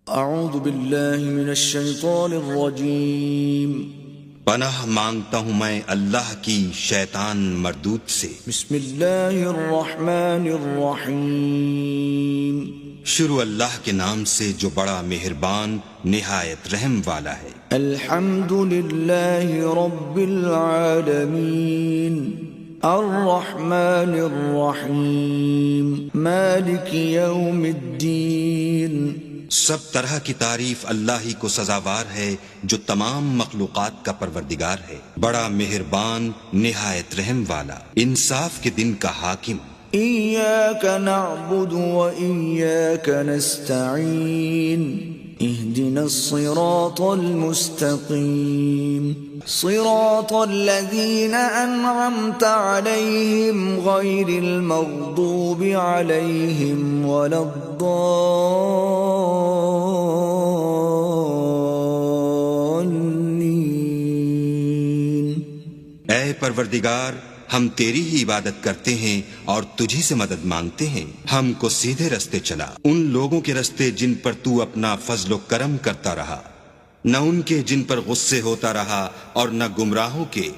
اعوذ باللہ من الشیطان الرجیم پناہ مانگتا ہوں میں اللہ کی شیطان مردود سے۔ بسم اللہ الرحمن الرحیم شروع اللہ کے نام سے جو بڑا مہربان نہایت رحم والا ہے۔ الحمد للہ رب العالمین الرحمن الرحیم مالک یوم الدین۔ سب طرح کی تعریف اللہ ہی کو سزاوار ہے جو تمام مخلوقات کا پروردگار ہے، بڑا مہربان نہایت رحم والا، انصاف کے دن کا حاکم۔ ایاک نعبد و ایاک نستعین اہدنا الصراط المستقیم صراط الذین انعمت علیہم غیر المغضوب علیہم ولا الضالین۔ اے پروردگار، ہم تیری ہی عبادت کرتے ہیں اور تجھی سے مدد مانگتے ہیں، ہم کو سیدھے رستے چلا، ان لوگوں کے رستے جن پر تو اپنا فضل و کرم کرتا رہا، نہ ان کے جن پر غصے ہوتا رہا اور نہ گمراہوں کے